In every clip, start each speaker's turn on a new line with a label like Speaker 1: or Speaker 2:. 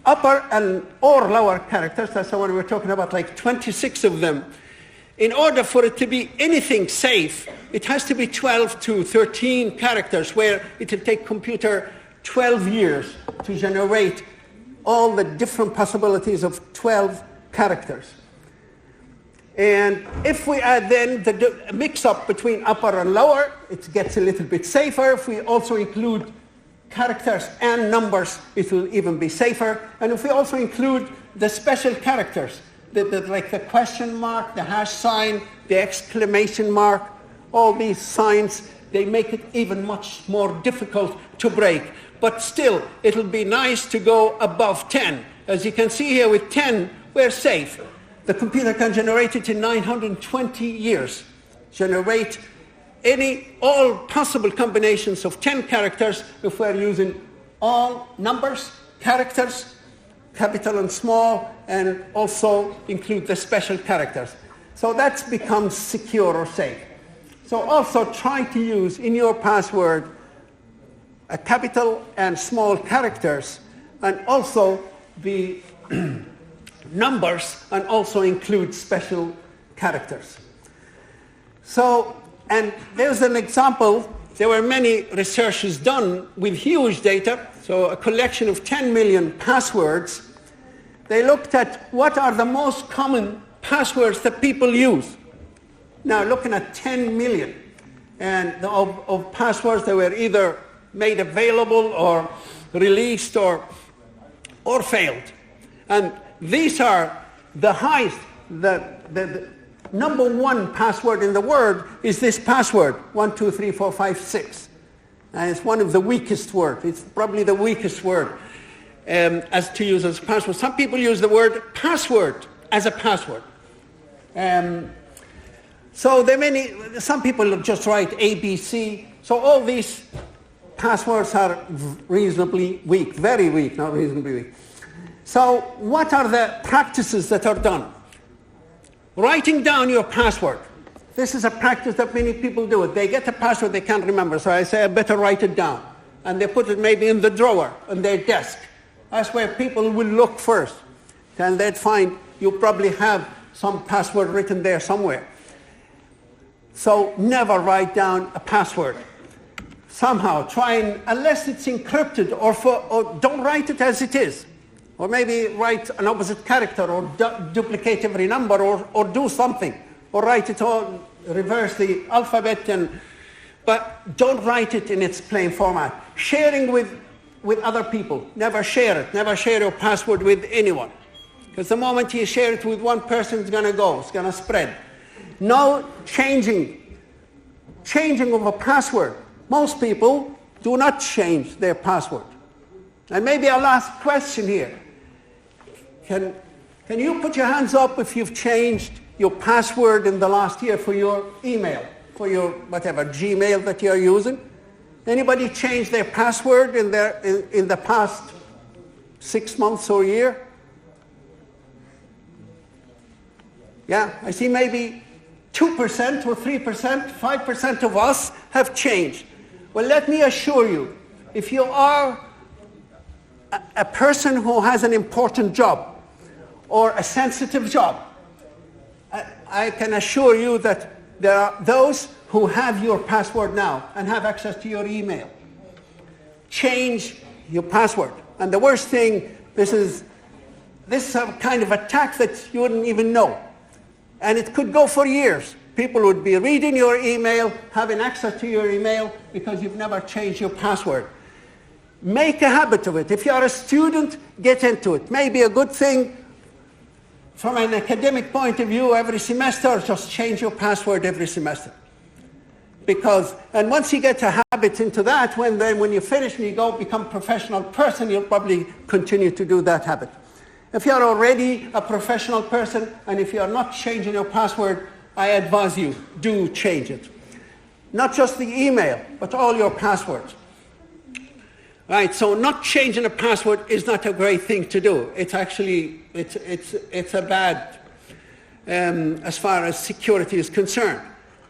Speaker 1: upper and or lower characters, that's the one we're talking about, like 26 of them. In order for it to be anything safe, it has to be 12 to 13 characters, where it will take computer 12 years to generate all the different possibilities of 12 characters. And if we add then the mix-up between upper and lower, it gets a little bit safer. If we also include characters and numbers, it will even be safer. And if we also include the special characters, like the question mark, the hash sign, the exclamation mark, all these signs, they make it even much more difficult to break. But still, it'll be nice to go above 10. As you can see here with 10, we're safe. The computer can generate it in 920 years. Generate all possible combinations of 10 characters if we're using all numbers, characters, capital and small, and also include the special characters. So that becomes secure or safe. So also try to use in your password a capital and small characters, and also the numbers, and also include special characters. So, and there's an example. There were many researches done with huge data, so a collection of 10 million passwords. They looked at what are the most common passwords that people use. Now, looking at 10 million and of passwords that were either made available or released or failed. And these are the highest, the number one password in the world is this password, 1, 2, 3, 4, 5, 6. And it's one of the weakest words. It's probably the weakest word as to use as a password. Some people use the word password as a password. So some people just write ABC. So all these passwords are reasonably weak, very weak, not reasonably weak. So what are the practices that are done? Writing down your password. This is a practice that many people do. They get a password they can't remember, so I say I better write it down. And they put it maybe in the drawer on their desk. That's where people will look first. And they'd find you probably have some password written there somewhere. So never write down a password. Somehow try and, unless it's encrypted, or don't write it as it is. Or maybe write an opposite character, or duplicate every number, or do something. Or write it all, reverse the alphabet, but don't write it in its plain format. Sharing with other people. Never share it. Never share your password with anyone. Because the moment you share it with one person, it's going to go. It's going to spread. No changing of a password. Most people do not change their password. And maybe a last question here. Can you put your hands up if you've changed your password in the last year for your email, for your whatever, Gmail that you're using? Anybody change their password in the past 6 months or a year? Yeah, I see maybe 2% or 3%, 5% of us have changed. Well, let me assure you, if you are a person who has an important job or a sensitive job, I can assure you that there are those who have your password now and have access to your email. Change your password. And the worst thing, this is a kind of attack that you wouldn't even know. And it could go for years. People would be reading your email, having access to your email because you've never changed your password. Make a habit of it. If you're a student, get into it. Maybe a good thing from an academic point of view every semester, just change your password every semester. And once you get a habit into that, when you finish and you go become a professional person, you'll probably continue to do that habit. If you're already a professional person and if you're not changing your password, I advise you, do change it. Not just the email, but all your passwords. Right, so not changing a password is not a great thing to do. It's actually, it's a bad, as far as security is concerned.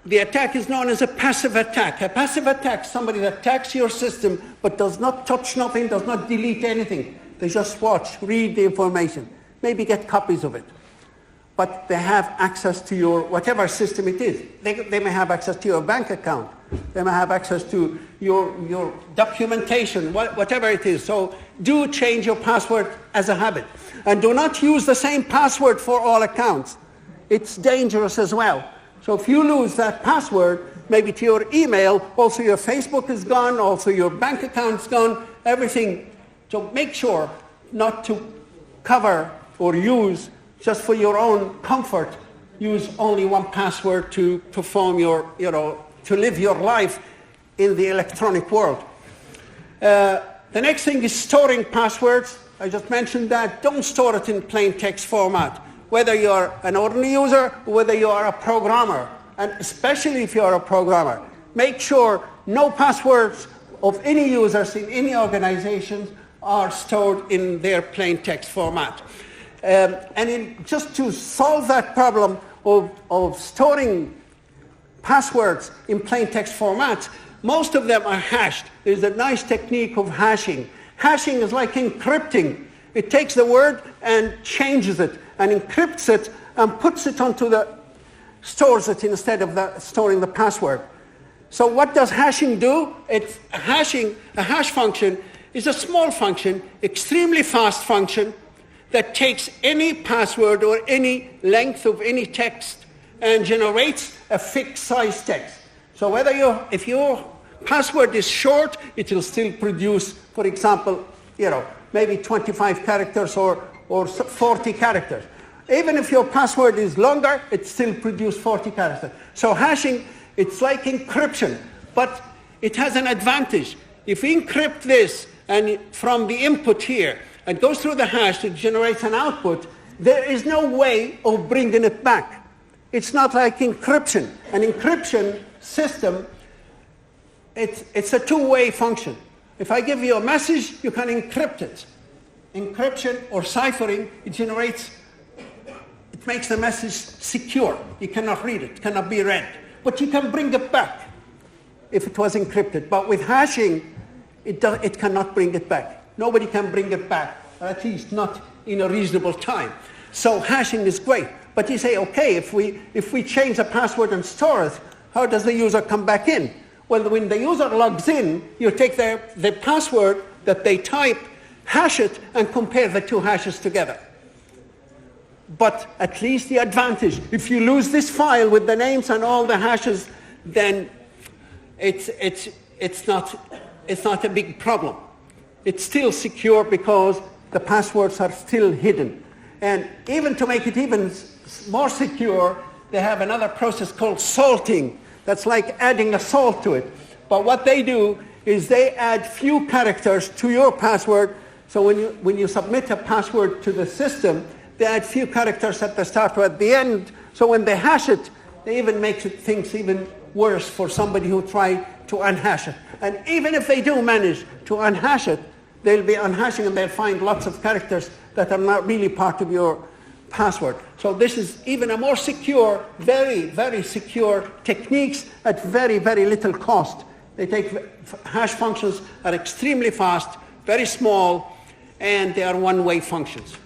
Speaker 1: The attack is known as a passive attack. A passive attack, somebody that attacks your system but does not touch nothing, does not delete anything. They just watch, read the information, maybe get copies of it. But they have access to your, whatever system it is. They may have access to your bank account. They may have access to your documentation, whatever it is. So do change your password as a habit. And do not use the same password for all accounts. It's dangerous as well. So if you lose that password, maybe to your email, also your Facebook is gone, also your bank account's gone, everything. So make sure not to cover or use, just for your own comfort, use only one password to perform your, to live your life in the electronic world. The next thing is storing passwords. I just mentioned that. Don't store it in plain text format, whether you're an ordinary user or whether you are a programmer, and especially if you're a programmer. Make sure no passwords of any users in any organizations are stored in their plain text format. Just to solve that problem of storing passwords in plain text formats, most of them are hashed. There's a nice technique of hashing. Hashing is like encrypting. It takes the word and changes it and encrypts it and puts it onto stores it instead of storing the password. So what does hashing do? It's a hash function is a small function, extremely fast function, that takes any password or any length of any text and generates a fixed size text. So if your password is short, it will still produce, for example, maybe 25 characters or 40 characters. Even if your password is longer, it still produces 40 characters. So hashing, it's like encryption, but it has an advantage. If we encrypt this and from the input here, and goes through the hash, it generates an output, there is no way of bringing it back. It's not like encryption. An encryption system, it's a two-way function. If I give you a message, you can encrypt it. Encryption or ciphering, it makes the message secure. You cannot read it, it cannot be read. But you can bring it back if it was encrypted. But with hashing, it cannot bring it back. Nobody can bring it back, at least not in a reasonable time. So hashing is great. But you say, okay, if we change the password and store it, how does the user come back in? Well, when the user logs in, you take the password that they type, hash it, and compare the two hashes together. But at least the advantage, if you lose this file with the names and all the hashes, then it's not a big problem. It's still secure because the passwords are still hidden. And even to make it even more secure, they have another process called salting. That's like adding a salt to it. But what they do is they add few characters to your password. So when you submit a password to the system, they add few characters at the start or at the end. So when they hash it, they even make things even worse for somebody who tried to unhash it. And even if they do manage to unhash it, they'll be unhashing and they'll find lots of characters that are not really part of your password. So this is even a more secure, very, very secure techniques at very, very little cost. They take hash functions are extremely fast, very small, and they are one-way functions.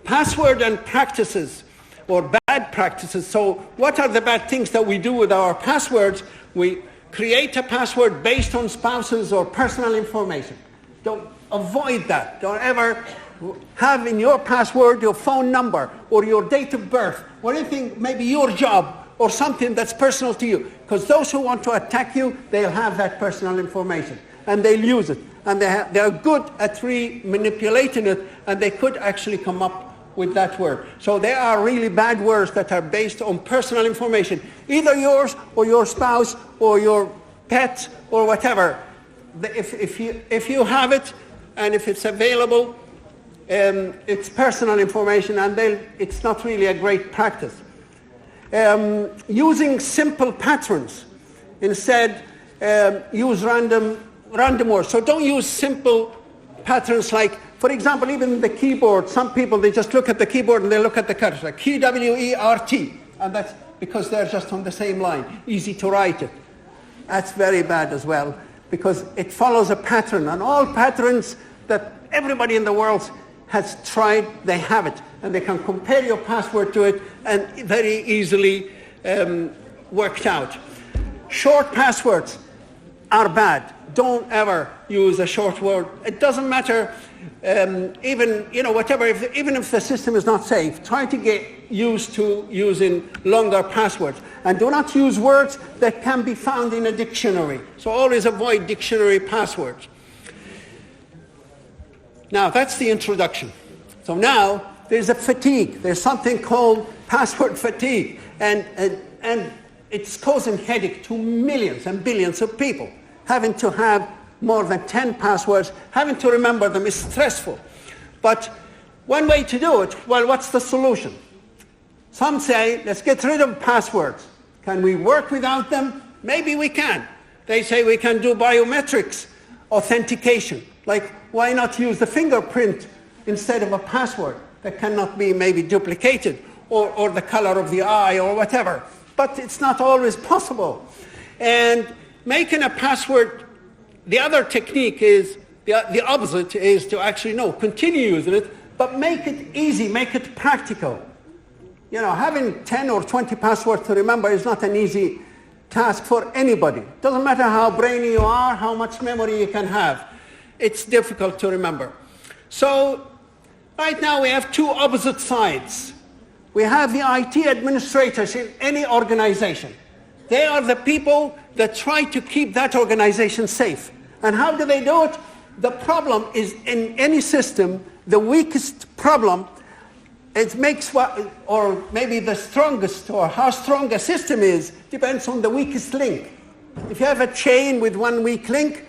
Speaker 1: Password and practices, or bad practices. So what are the bad things that we do with our passwords? We create a password based on spouses or personal information. Don't avoid that. Don't ever have in your password your phone number or your date of birth or anything, maybe your job or something that's personal to you. Because those who want to attack you, they'll have that personal information and they'll use it. And they're good at manipulating it, and they could actually come up with that word. So there are really bad words that are based on personal information, either yours or your spouse or your pet or whatever. If you have it and if it's available, it's personal information, and it's not really a great practice. Using simple patterns instead, use random words. So don't use simple patterns like, for example, even the keyboard. Some people, they just look at the keyboard and they look at the character, like Q-W-E-R-T, and that's because they're just on the same line, easy to write it. That's very bad as well, because it follows a pattern, and all patterns that everybody in the world has tried, they have it, and they can compare your password to it and very easily worked out. Short passwords are bad. Don't ever use a short word. It doesn't matter, even, whatever, even if the system is not safe, try to get used to using longer passwords. And do not use words that can be found in a dictionary. So always avoid dictionary passwords. Now, that's the introduction. So now, there's a fatigue. There's something called password fatigue. And it's causing headache to millions and billions of people. Having to have more than 10 passwords, having to remember them is stressful. But one way to do it, well, what's the solution? Some say, let's get rid of passwords. Can we work without them? Maybe we can. They say we can do biometrics, authentication. Like, why not use the fingerprint instead of a password that cannot be maybe duplicated, or the color of the eye, or whatever. But it's not always possible. And making a password, the other technique is, the opposite is to actually, continue using it, but make it easy, make it practical. Having 10 or 20 passwords to remember is not an easy task for anybody. Doesn't matter how brainy you are, how much memory you can have. It's difficult to remember. So right now we have two opposite sides. We have the IT administrators in any organization. They are the people that try to keep that organization safe. And how do they do it? The problem is, in any system, the weakest problem, it makes or maybe the strongest, or how strong a system is, depends on the weakest link. If you have a chain with one weak link,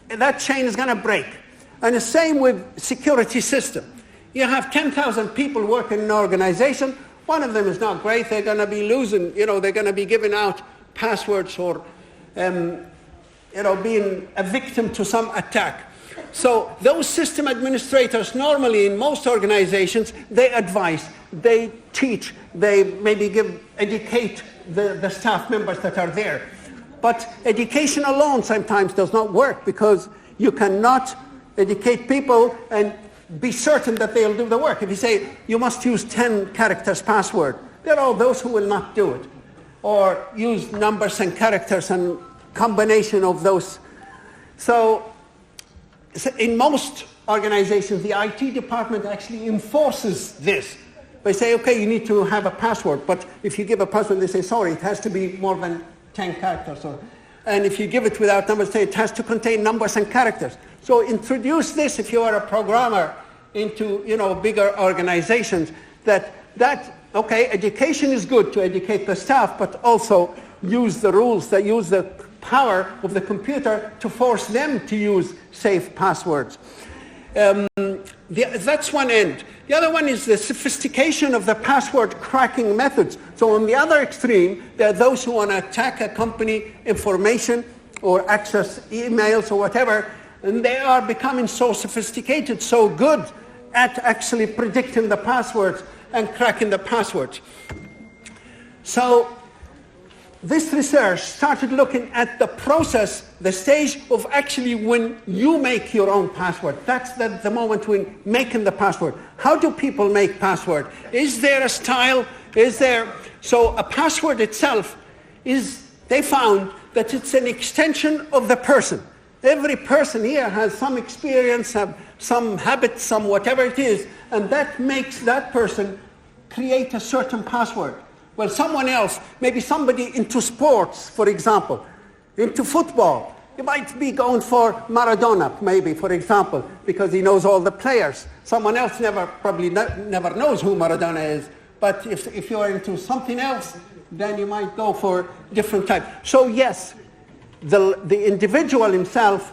Speaker 1: that chain is going to break. And the same with security system. You have 10,000 people working in an organization. One of them is not great. They're going to be losing, they're going to be giving out passwords, or being a victim to some attack. So those system administrators, normally in most organizations, they advise, they teach, they maybe educate the staff members that are there. But education alone sometimes does not work, because you cannot educate people and be certain that they'll do the work. If you say, you must use 10 characters password, there are those who will not do it. Or use numbers and characters and combination of those. So in most organizations, the IT department actually enforces this. They say, okay, you need to have a password, but if you give a password, they say, sorry, it has to be more than 10 characters. And if you give it without numbers, say it has to contain numbers and characters. So introduce this, if you are a programmer, into bigger organizations, that okay, education is good to educate the staff, but also use the rules, that use the power of the computer to force them to use safe passwords. That's one end. The other one is the sophistication of the password cracking methods. So on the other extreme, there are those who want to attack a company information or access emails or whatever, and they are becoming so sophisticated, so good at actually predicting the passwords and cracking the passwords. So this research started looking at the process, the stage of actually when you make your own password. That's the moment when making the password. How do people make password? Is there a style? So a password itself they found that it's an extension of the person. Every person here has some experience, some habits, some whatever it is, and that makes that person create a certain password. Well, someone else, maybe somebody into sports, for example, into football, he might be going for Maradona, maybe, for example, because he knows all the players. Someone else probably never knows who Maradona is, but if you're into something else, then you might go for different type. So yes, the individual himself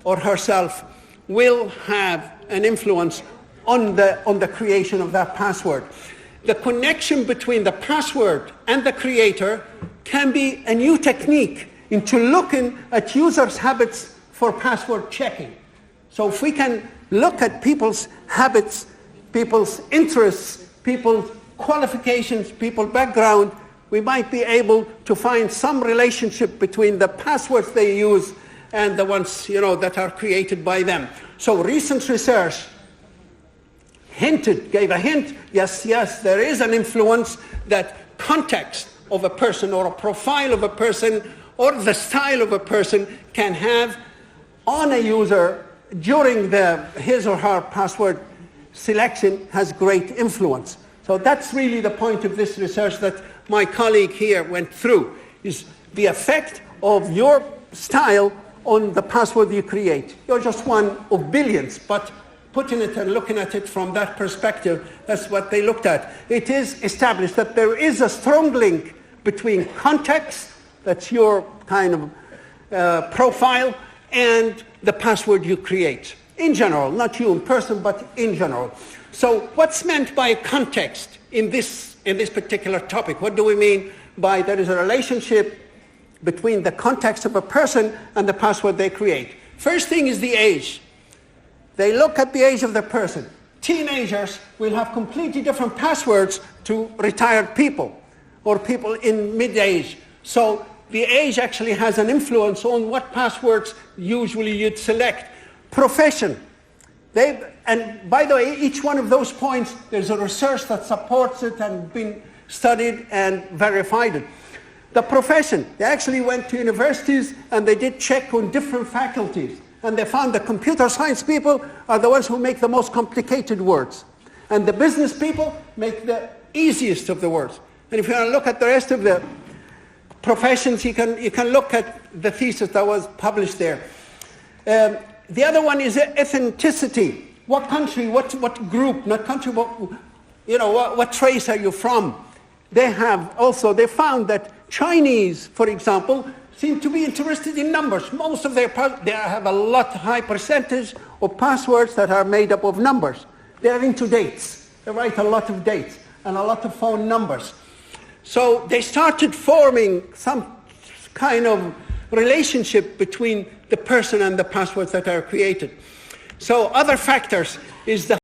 Speaker 1: or herself will have an influence on the creation of that password. The connection between the password and the creator can be a new technique into looking at users' habits for password checking. So if we can look at people's habits, people's interests, people's qualifications, people's background, we might be able to find some relationship between the passwords they use and the ones that are created by them. So recent research gave a hint, yes, there is an influence that context of a person or a profile of a person or the style of a person can have on a user during his or her password selection has great influence. So that's really the point of this research that my colleague here went through, is the effect of your style on the password you create. You're just one of billions, but putting it and looking at it from that perspective, that's what they looked at. It is established that there is a strong link between context, that's your kind of profile, and the password you create. In general, not you in person, but in general. So what's meant by context in this particular topic? What do we mean by there is a relationship between the context of a person and the password they create? First thing is the age. They look at the age of the person. Teenagers will have completely different passwords to retired people or people in mid-age. So the age actually has an influence on what passwords usually you'd select. Profession. And by the way, each one of those points, there's a research that supports it and been studied and verified it. The profession, they actually went to universities and they did check on different faculties. And they found the computer science people are the ones who make the most complicated words. And the business people make the easiest of the words. And if you want to look at the rest of the professions, you can look at the thesis that was published there. The other one is ethnicity. What country, what group, not country, what race are you from? They found that Chinese, for example, seem to be interested in numbers. Most of they have a high percentage of passwords that are made up of numbers. They are into dates. They write a lot of dates and a lot of phone numbers. So they started forming some kind of relationship between the person and the passwords that are created. So other factors is the